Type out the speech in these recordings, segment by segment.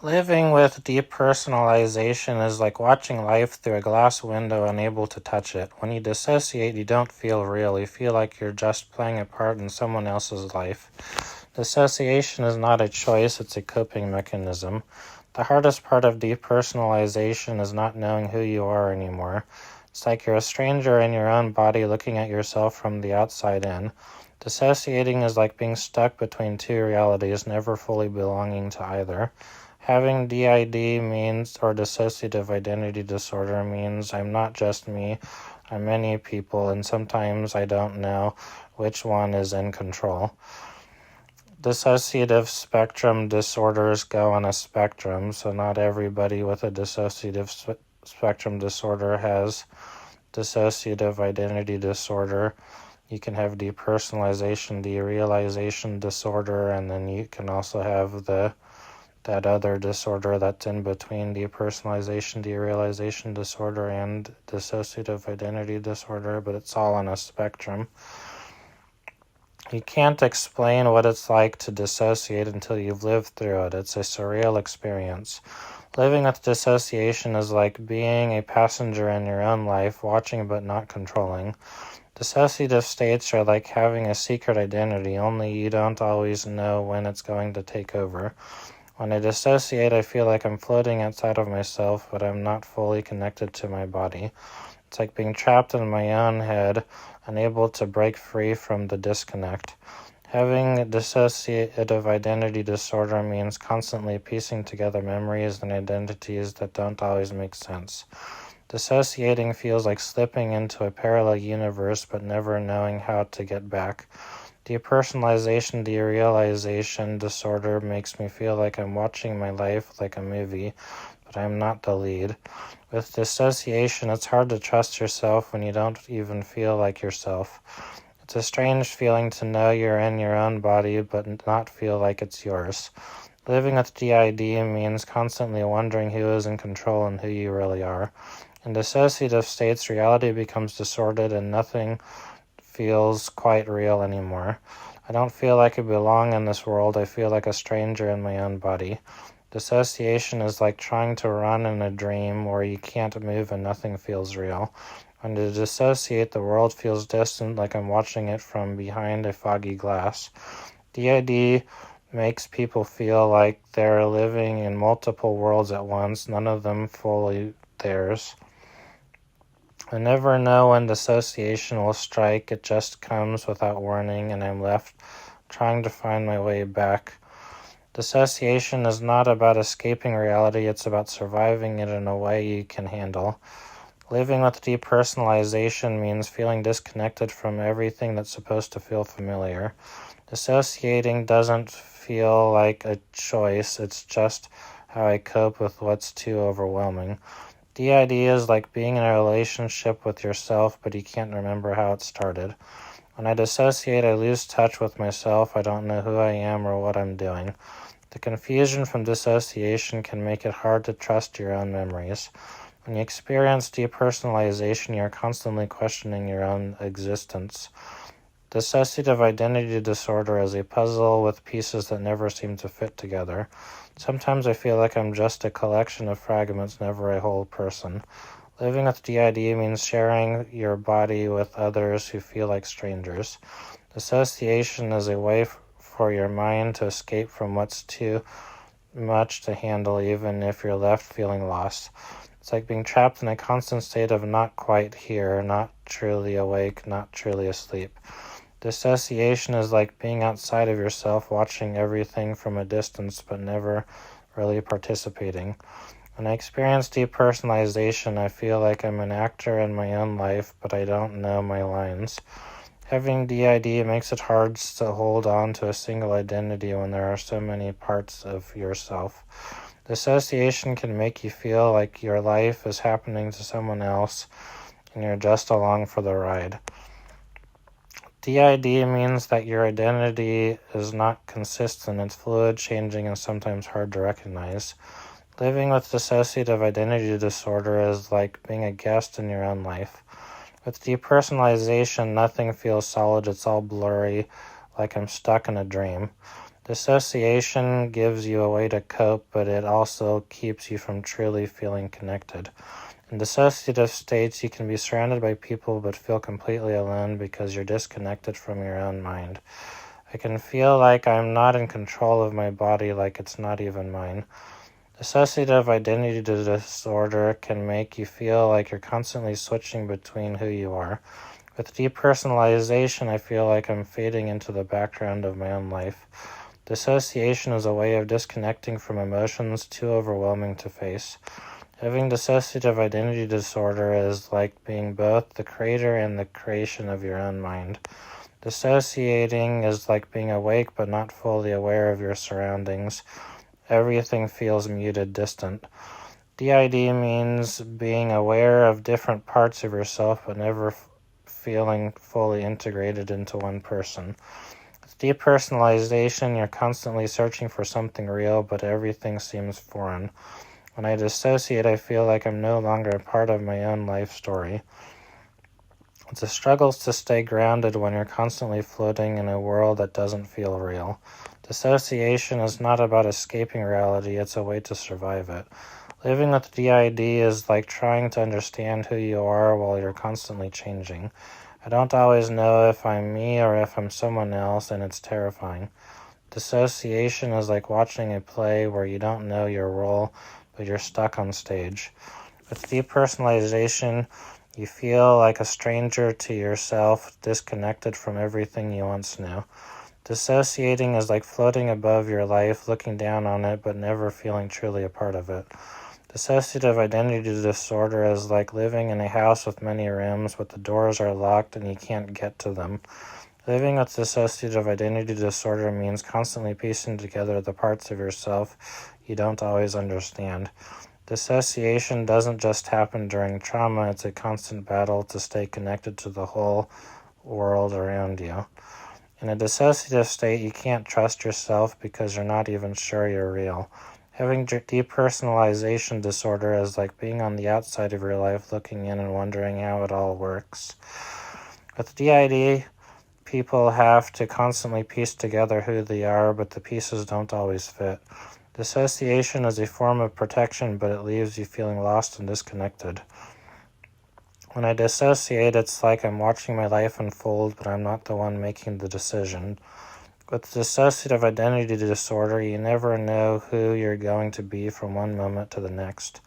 Living with depersonalization is like watching life through a glass window, unable to touch it. When you dissociate, you don't feel real. You feel like you're just playing a part in someone else's life. Dissociation is not a choice, it's a coping mechanism. The hardest part of depersonalization is not knowing who you are anymore. It's like you're a stranger in your own body looking at yourself from the outside in. Dissociating is like being stuck between two realities, never fully belonging to either. Having DID means, or dissociative identity disorder means, I'm not just me, I'm many people, and sometimes I don't know which one is in control. Dissociative spectrum disorders go on a spectrum, so not everybody with a dissociative spectrum disorder has dissociative identity disorder. You can have depersonalization, derealization disorder, and then you can also have that other disorder that's in between depersonalization, derealization disorder, and dissociative identity disorder, but it's all on a spectrum. You can't explain what it's like to dissociate until you've lived through it. It's a surreal experience. Living with dissociation is like being a passenger in your own life, watching but not controlling. Dissociative states are like having a secret identity, only you don't always know when it's going to take over. When I dissociate, I feel like I'm floating outside of myself, but I'm not fully connected to my body. It's like being trapped in my own head, unable to break free from the disconnect. Having dissociative identity disorder means constantly piecing together memories and identities that don't always make sense. Dissociating feels like slipping into a parallel universe but never knowing how to get back. Depersonalization, derealization disorder makes me feel like I'm watching my life like a movie, but I'm not the lead. With dissociation, it's hard to trust yourself when you don't even feel like yourself. It's a strange feeling to know you're in your own body, but not feel like it's yours. Living with DID means constantly wondering who is in control and who you really are. In dissociative states, reality becomes distorted and nothing feels quite real anymore. I don't feel like I belong in this world. I feel like a stranger in my own body. Dissociation is like trying to run in a dream where you can't move and nothing feels real. When I dissociate, the world feels distant, like I'm watching it from behind a foggy glass. DID makes people feel like they're living in multiple worlds at once, none of them fully theirs. I never know when dissociation will strike. It just comes without warning, and I'm left trying to find my way back. Dissociation is not about escaping reality, it's about surviving it in a way you can handle. Living with depersonalization means feeling disconnected from everything that's supposed to feel familiar. Dissociating doesn't feel like a choice, it's just how I cope with what's too overwhelming. DID is like being in a relationship with yourself, but you can't remember how it started. When I dissociate, I lose touch with myself. I don't know who I am or what I'm doing. The confusion from dissociation can make it hard to trust your own memories. When you experience depersonalization, you're constantly questioning your own existence. Dissociative identity disorder is a puzzle with pieces that never seem to fit together. Sometimes I feel like I'm just a collection of fragments, never a whole person. Living with DID means sharing your body with others who feel like strangers. Dissociation is a way for your mind to escape from what's too much to handle, even if you're left feeling lost. It's like being trapped in a constant state of not quite here, not truly awake, not truly asleep. Dissociation is like being outside of yourself, watching everything from a distance, but never really participating. When I experience depersonalization, I feel like I'm an actor in my own life, but I don't know my lines. Having DID makes it hard to hold on to a single identity when there are so many parts of yourself. Dissociation can make you feel like your life is happening to someone else, and you're just along for the ride. DID means that your identity is not consistent, it's fluid, changing, and sometimes hard to recognize. Living with dissociative identity disorder is like being a guest in your own life. With depersonalization, nothing feels solid, it's all blurry, like I'm stuck in a dream. Dissociation gives you a way to cope, but it also keeps you from truly feeling connected. In dissociative states, you can be surrounded by people but feel completely alone because you're disconnected from your own mind. I can feel like I'm not in control of my body, like it's not even mine. Dissociative identity disorder can make you feel like you're constantly switching between who you are. With depersonalization, I feel like I'm fading into the background of my own life. Dissociation is a way of disconnecting from emotions too overwhelming to face. Having dissociative identity disorder is like being both the creator and the creation of your own mind. Dissociating is like being awake but not fully aware of your surroundings. Everything feels muted, distant. DID means being aware of different parts of yourself but never feeling fully integrated into one person. With depersonalization, you're constantly searching for something real, but everything seems foreign. When I dissociate, I feel like I'm no longer a part of my own life story. It's a struggle to stay grounded when you're constantly floating in a world that doesn't feel real. Dissociation is not about escaping reality, it's a way to survive it. Living with DID is like trying to understand who you are while you're constantly changing. I don't always know if I'm me or if I'm someone else, and it's terrifying. Dissociation is like watching a play where you don't know your role, but you're stuck on stage. With depersonalization, you feel like a stranger to yourself, disconnected from everything you once knew. Dissociating is like floating above your life, looking down on it, but never feeling truly a part of it. Dissociative identity disorder is like living in a house with many rooms, but the doors are locked and you can't get to them. Living with dissociative identity disorder means constantly piecing together the parts of yourself you don't always understand. Dissociation doesn't just happen during trauma, it's a constant battle to stay connected to the whole world around you. In a dissociative state, you can't trust yourself because you're not even sure you're real. Having depersonalization disorder is like being on the outside of your life, looking in and wondering how it all works. With DID, people have to constantly piece together who they are, but the pieces don't always fit. Dissociation is a form of protection, but it leaves you feeling lost and disconnected. When I dissociate, it's like I'm watching my life unfold, but I'm not the one making the decision. With dissociative identity disorder, you never know who you're going to be from one moment to the next.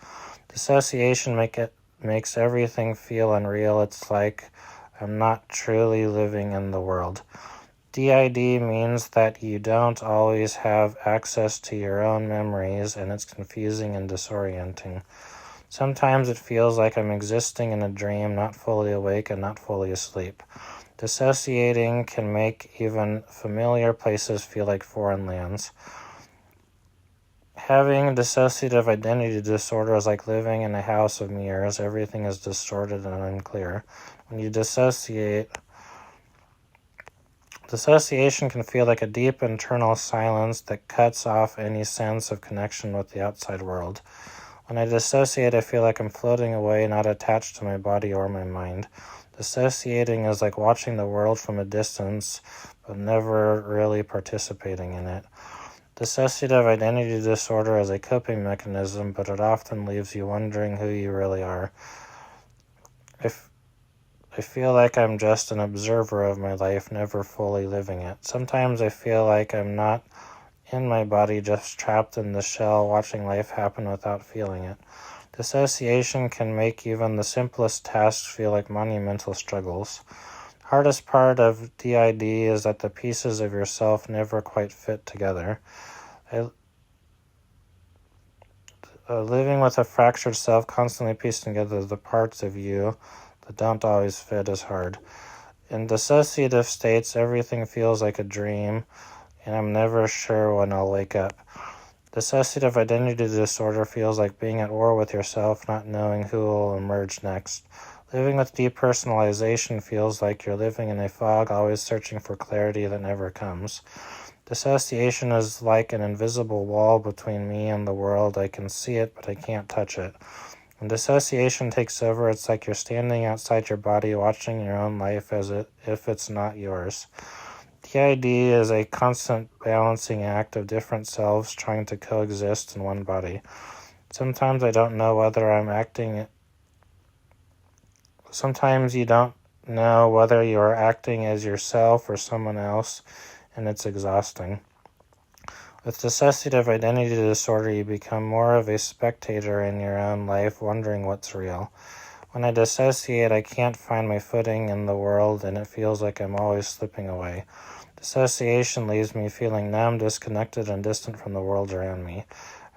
Dissociation makes everything feel unreal. It's like I'm not truly living in the world. DID means that you don't always have access to your own memories, and it's confusing and disorienting. Sometimes it feels like I'm existing in a dream, not fully awake and not fully asleep. Dissociating can make even familiar places feel like foreign lands. Having dissociative identity disorder is like living in a house of mirrors. Everything is distorted and unclear. When you dissociate, dissociation can feel like a deep internal silence that cuts off any sense of connection with the outside world. When I dissociate, I feel like I'm floating away, not attached to my body or my mind. Dissociating is like watching the world from a distance, but never really participating in it. Dissociative identity disorder is a coping mechanism, but it often leaves you wondering who you really are. I feel like I'm just an observer of my life, never fully living it. Sometimes I feel like I'm not in my body, just trapped in the shell, watching life happen without feeling it. Dissociation can make even the simplest tasks feel like monumental struggles. Hardest part of DID is that the pieces of yourself never quite fit together. Living with a fractured self, constantly piecing together the parts of you that don't always fit is hard. In dissociative states, everything feels like a dream, and I'm never sure when I'll wake up. Dissociative identity disorder feels like being at war with yourself, not knowing who will emerge next. Living with depersonalization feels like you're living in a fog, always searching for clarity that never comes. Dissociation is like an invisible wall between me and the world. I can see it, but I can't touch it. When dissociation takes over, it's like you're standing outside your body, watching your own life as if it's not yours. PID is a constant balancing act of different selves trying to coexist in one body. Sometimes I don't know whether I'm acting. Sometimes you don't know whether you are acting as yourself or someone else, and it's exhausting. With dissociative identity disorder, you become more of a spectator in your own life, wondering what's real. When I dissociate, I can't find my footing in the world, and it feels like I'm always slipping away. Dissociation leaves me feeling numb, disconnected, and distant from the world around me.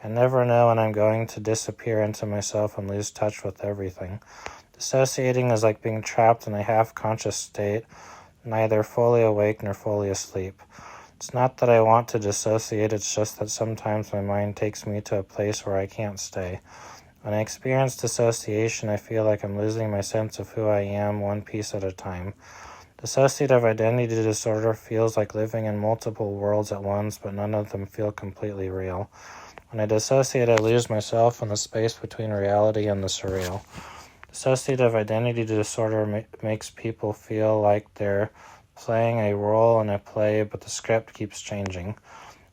I never know when I'm going to disappear into myself and lose touch with everything. Dissociating is like being trapped in a half-conscious state, neither fully awake nor fully asleep. It's not that I want to dissociate, it's just that sometimes my mind takes me to a place where I can't stay. When I experience dissociation, I feel like I'm losing my sense of who I am one piece at a time. Dissociative identity disorder feels like living in multiple worlds at once, but none of them feel completely real. When I dissociate, I lose myself in the space between reality and the surreal. Dissociative identity disorder makes people feel like they're playing a role in a play, but the script keeps changing.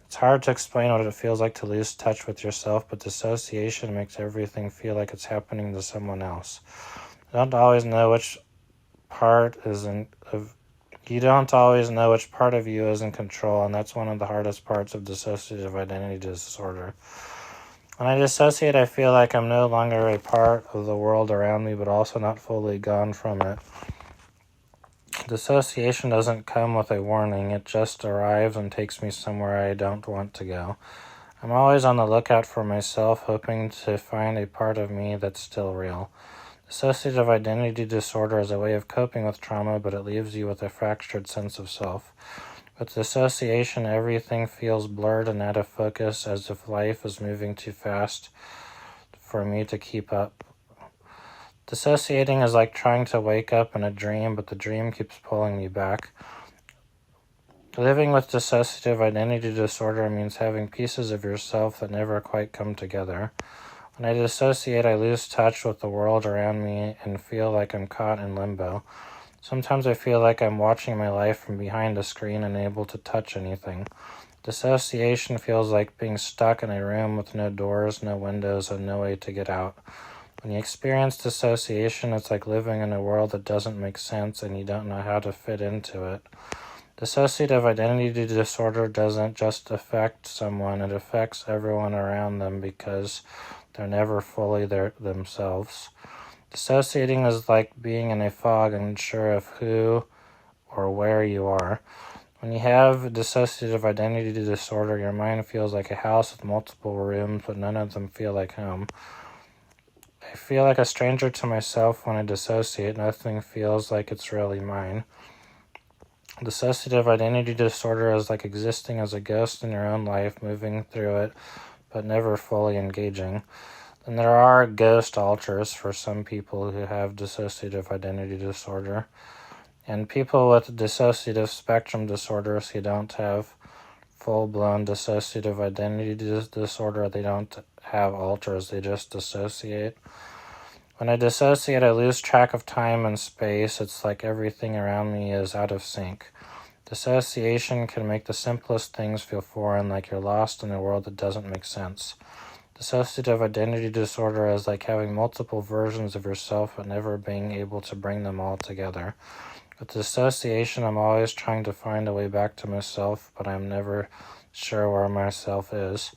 It's hard to explain what it feels like to lose touch with yourself, but dissociation makes everything feel like it's happening to someone else. You don't always know which part of you is in control, and that's one of the hardest parts of dissociative identity disorder. When I dissociate, I feel like I'm no longer a part of the world around me, but also not fully gone from it. Dissociation doesn't come with a warning, it just arrives and takes me somewhere I don't want to go. I'm always on the lookout for myself, hoping to find a part of me that's still real. Dissociative identity disorder is a way of coping with trauma, but it leaves you with a fractured sense of self. With dissociation, everything feels blurred and out of focus, as if life is moving too fast for me to keep up. Dissociating is like trying to wake up in a dream, but the dream keeps pulling me back. Living with dissociative identity disorder means having pieces of yourself that never quite come together. When I dissociate, I lose touch with the world around me and feel like I'm caught in limbo. Sometimes I feel like I'm watching my life from behind a screen, unable to touch anything. Dissociation feels like being stuck in a room with no doors, no windows, and no way to get out. When you experience dissociation, it's like living in a world that doesn't make sense and you don't know how to fit into it. Dissociative identity disorder doesn't just affect someone, it affects everyone around them because they're never fully themselves. Dissociating is like being in a fog and unsure of who or where you are. When you have dissociative identity disorder, your mind feels like a house with multiple rooms, but none of them feel like home. I feel like a stranger to myself when I dissociate. Nothing feels like it's really mine. Dissociative identity disorder is like existing as a ghost in your own life, moving through it, but never fully engaging. And there are ghost alters for some people who have dissociative identity disorder. And people with dissociative spectrum disorders who don't have full-blown dissociative identity disorder, they don't have alters, they just dissociate. When I dissociate, I lose track of time and space. It's like everything around me is out of sync. Dissociation can make the simplest things feel foreign, like you're lost in a world that doesn't make sense. Dissociative identity disorder is like having multiple versions of yourself but never being able to bring them all together. With dissociation, I'm always trying to find a way back to myself, but I'm never sure where myself is.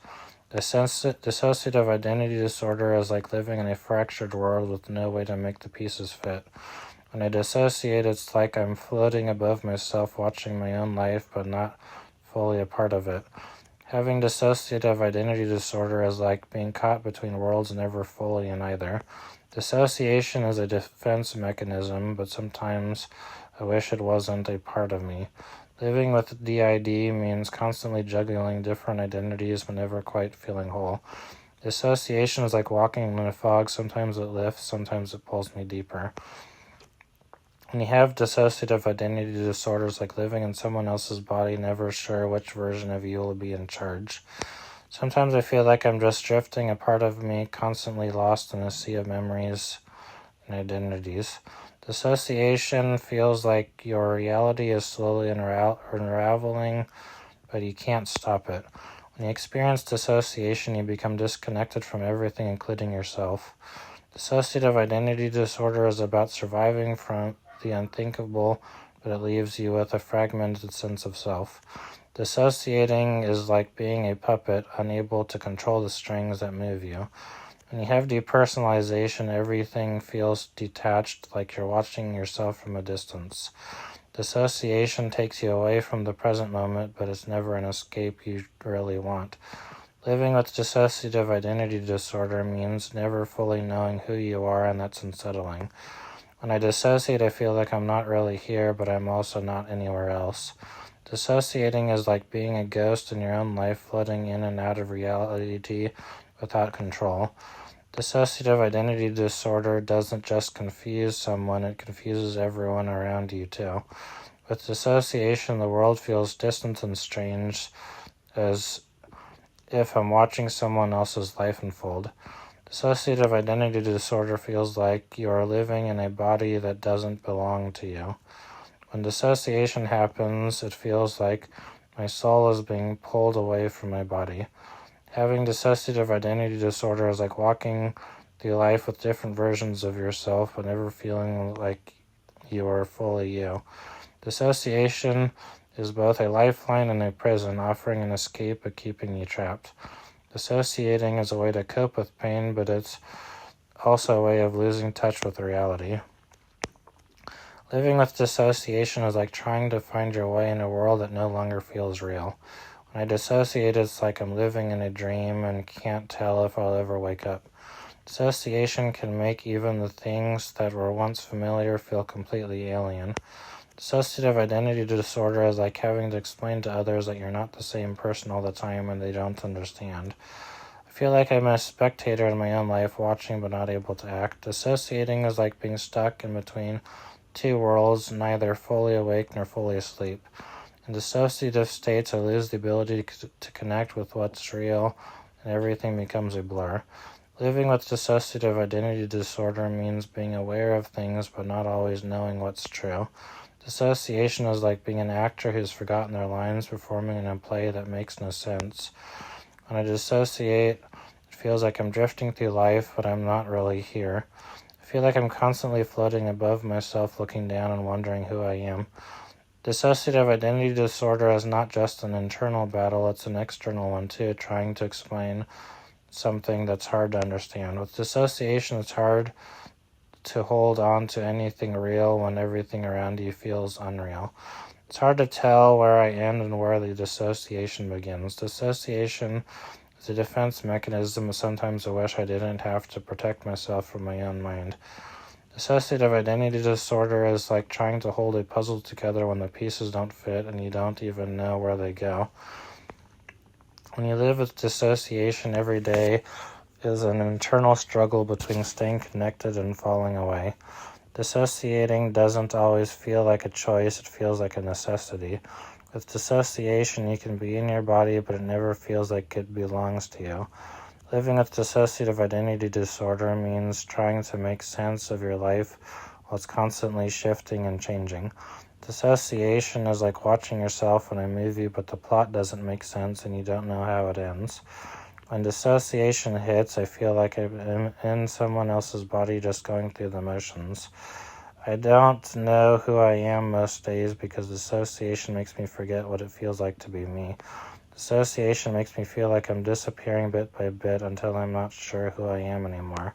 Dissociative identity disorder is like living in a fractured world with no way to make the pieces fit. When I dissociate, it's like I'm floating above myself, watching my own life, but not fully a part of it. Having dissociative identity disorder is like being caught between worlds, never fully in either. Dissociation is a defense mechanism, but sometimes I wish it wasn't a part of me. Living with DID means constantly juggling different identities but never quite feeling whole. Dissociation is like walking in a fog. Sometimes it lifts, sometimes it pulls me deeper. When you have dissociative identity disorders, like living in someone else's body, never sure which version of you will be in charge. Sometimes I feel like I'm just drifting, a part of me constantly lost in a sea of memories and identities. Dissociation feels like your reality is slowly unraveling, but you can't stop it. When you experience dissociation, you become disconnected from everything, including yourself. Dissociative identity disorder is about surviving from the unthinkable, but it leaves you with a fragmented sense of self. Dissociating is like being a puppet, unable to control the strings that move you. When you have depersonalization, everything feels detached, like you're watching yourself from a distance. Dissociation takes you away from the present moment, but it's never an escape you really want. Living with dissociative identity disorder means never fully knowing who you are, and that's unsettling. When I dissociate, I feel like I'm not really here, but I'm also not anywhere else. Dissociating is like being a ghost in your own life, floating in and out of reality without control. Dissociative identity disorder doesn't just confuse someone, it confuses everyone around you too. With dissociation, the world feels distant and strange, as if I'm watching someone else's life unfold. Dissociative identity disorder feels like you are living in a body that doesn't belong to you. When dissociation happens, it feels like my soul is being pulled away from my body. Having dissociative identity disorder is like walking through life with different versions of yourself, but never feeling like you are fully you. Dissociation is both a lifeline and a prison, offering an escape but keeping you trapped. Dissociating is a way to cope with pain, but it's also a way of losing touch with reality. Living with dissociation is like trying to find your way in a world that no longer feels real. When I dissociate, it's like I'm living in a dream and can't tell if I'll ever wake up. Dissociation can make even the things that were once familiar feel completely alien. Dissociative identity disorder is like having to explain to others that you're not the same person all the time and they don't understand. I feel like I'm a spectator in my own life, watching but not able to act. Dissociating is like being stuck in between two worlds, neither fully awake nor fully asleep. In dissociative states, I lose the ability to connect with what's real, and everything becomes a blur. Living with dissociative identity disorder means being aware of things but not always knowing what's true. Dissociation is like being an actor who's forgotten their lines, performing in a play that makes no sense. When I dissociate, it feels like I'm drifting through life, but I'm not really here. I feel like I'm constantly floating above myself, looking down and wondering who I am. Dissociative identity disorder is not just an internal battle, it's an external one too, trying to explain something that's hard to understand. With dissociation, it's hard to hold on to anything real when everything around you feels unreal. It's hard to tell where I end and where the dissociation begins. Dissociation is a defense mechanism, and sometimes I wish I didn't have to protect myself from my own mind. Dissociative identity disorder is like trying to hold a puzzle together when the pieces don't fit and you don't even know where they go. When you live with dissociation, every day is an internal struggle between staying connected and falling away. Dissociating doesn't always feel like a choice, it feels like a necessity. With dissociation, you can be in your body, but it never feels like it belongs to you. Living with dissociative identity disorder means trying to make sense of your life while it's constantly shifting and changing. Dissociation is like watching yourself in a movie, but the plot doesn't make sense and you don't know how it ends. When dissociation hits, I feel like I'm in someone else's body just going through the motions. I don't know who I am most days because dissociation makes me forget what it feels like to be me. Dissociation makes me feel like I'm disappearing bit by bit until I'm not sure who I am anymore.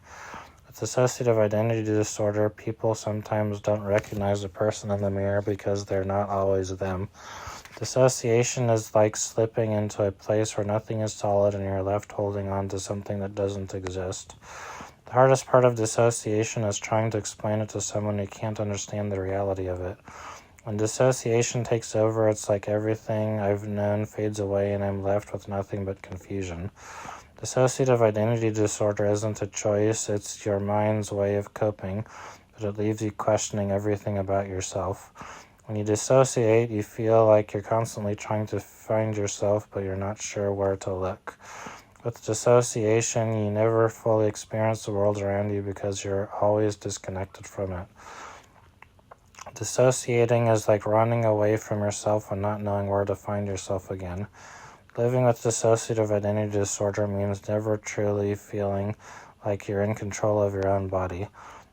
With dissociative identity disorder, people sometimes don't recognize the person in the mirror because they're not always them. Dissociation is like slipping into a place where nothing is solid and you're left holding on to something that doesn't exist. The hardest part of dissociation is trying to explain it to someone who can't understand the reality of it. When dissociation takes over, it's like everything I've known fades away and I'm left with nothing but confusion. Dissociative identity disorder isn't a choice, it's your mind's way of coping, but it leaves you questioning everything about yourself. When you dissociate, you feel like you're constantly trying to find yourself, but you're not sure where to look. With dissociation, you never fully experience the world around you because you're always disconnected from it. Dissociating is like running away from yourself and not knowing where to find yourself again. Living with dissociative identity disorder means never truly feeling like you're in control of your own body.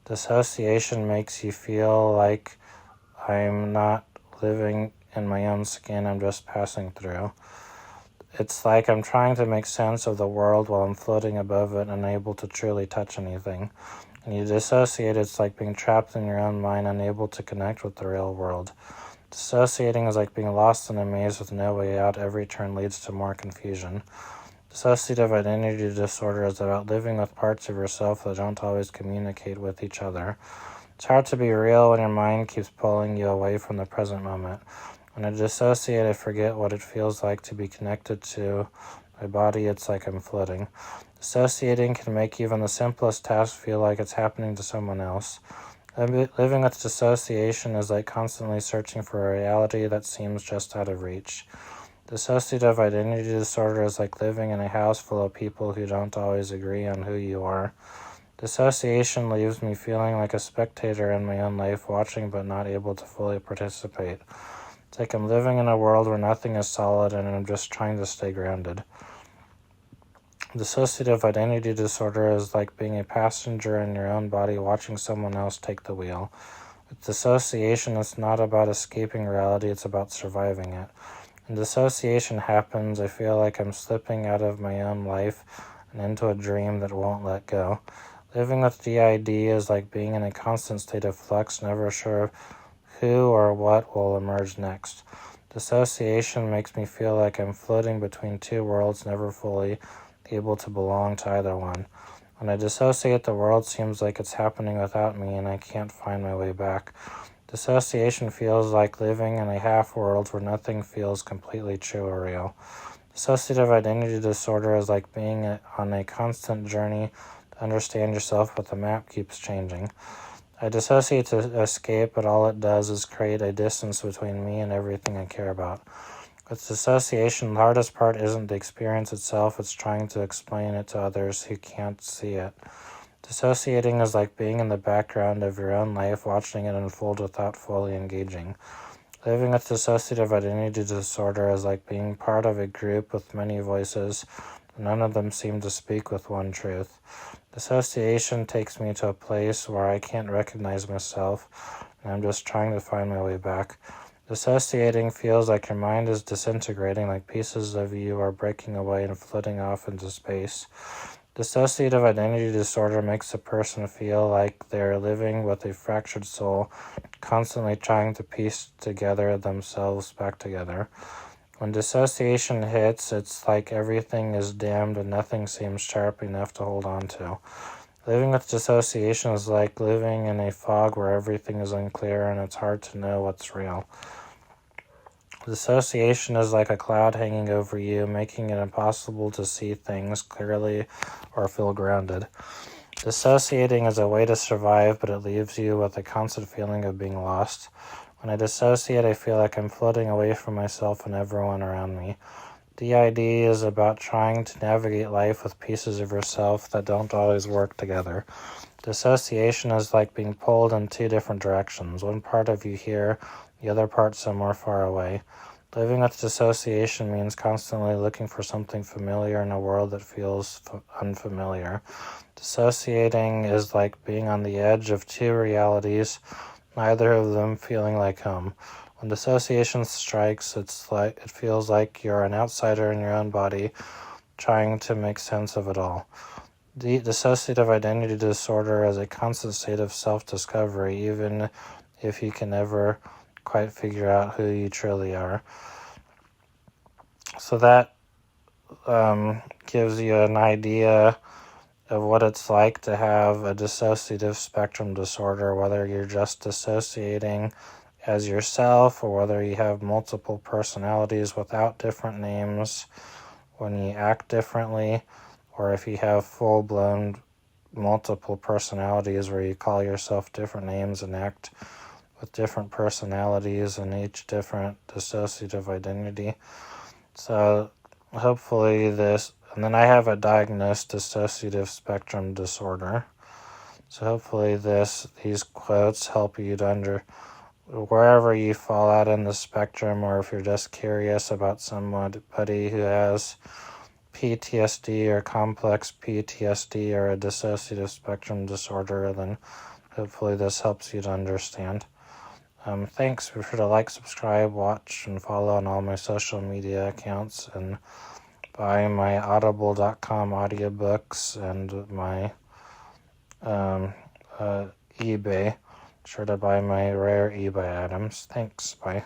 Dissociation makes you feel like I'm not living in my own skin, I'm just passing through. It's like I'm trying to make sense of the world while I'm floating above it, unable to truly touch anything. When you dissociate, it's like being trapped in your own mind, unable to connect with the real world. Dissociating is like being lost in a maze with no way out. Every turn leads to more confusion. Dissociative identity disorder is about living with parts of yourself that don't always communicate with each other. It's hard to be real when your mind keeps pulling you away from the present moment. When I dissociate, I forget what it feels like to be connected to my body. It's like I'm floating. Dissociating can make even the simplest task feel like it's happening to someone else. Living with dissociation is like constantly searching for a reality that seems just out of reach. Dissociative identity disorder is like living in a house full of people who don't always agree on who you are. Dissociation leaves me feeling like a spectator in my own life, watching but not able to fully participate. It's like I'm living in a world where nothing is solid and I'm just trying to stay grounded. Dissociative identity disorder is like being a passenger in your own body watching someone else take the wheel. With dissociation, it's not about escaping reality, it's about surviving it. When dissociation happens, I feel like I'm slipping out of my own life and into a dream that won't let go. Living with DID is like being in a constant state of flux, never sure who or what will emerge next. Dissociation makes me feel like I'm floating between two worlds, never fully able to belong to either one. When I dissociate, the world seems like it's happening without me and I can't find my way back. Dissociation feels like living in a half-world where nothing feels completely true or real. Dissociative identity disorder is like being on a constant journey to understand yourself, but the map keeps changing. I dissociate to escape, but all it does is create a distance between me and everything I care about. With dissociation, the hardest part isn't the experience itself, it's trying to explain it to others who can't see it. Dissociating is like being in the background of your own life, watching it unfold without fully engaging. Living with dissociative identity disorder is like being part of a group with many voices, but none of them seem to speak with one truth. Dissociation takes me to a place where I can't recognize myself, and I'm just trying to find my way back. Dissociating feels like your mind is disintegrating, like pieces of you are breaking away and floating off into space. Dissociative identity disorder makes a person feel like they're living with a fractured soul, constantly trying to piece together themselves back together. When dissociation hits, it's like everything is dimmed and nothing seems sharp enough to hold on to. Living with dissociation is like living in a fog where everything is unclear and it's hard to know what's real. Dissociation is like a cloud hanging over you, making it impossible to see things clearly or feel grounded. Dissociating is a way to survive, but it leaves you with a constant feeling of being lost. When I dissociate, I feel like I'm floating away from myself and everyone around me. DID is about trying to navigate life with pieces of yourself that don't always work together. Dissociation is like being pulled in two different directions. One part of you here, the other part somewhere far away. Living with dissociation means constantly looking for something familiar in a world that feels unfamiliar. Dissociating is like being on the edge of two realities, neither of them feeling like home. When dissociation strikes, it feels like you're an outsider in your own body, trying to make sense of it all. Dissociative identity disorder is a constant state of self-discovery, even if you can never quite figure out who you truly are. So that gives you an idea of what it's like to have a dissociative spectrum disorder, whether you're just dissociating as yourself or whether you have multiple personalities without different names when you act differently, or if you have full-blown multiple personalities where you call yourself different names and act with different personalities and each different dissociative identity. So hopefully this, and then I have a diagnosed dissociative spectrum disorder. So hopefully these quotes help you to wherever you fall out in the spectrum, or if you're just curious about somebody who has PTSD or complex PTSD or a dissociative spectrum disorder, then hopefully this helps you to understand. Thanks. Be sure to like, subscribe, watch, and follow on all my social media accounts, and buy my audible.com audiobooks and my eBay. Be sure to buy my rare eBay items. Thanks. Bye.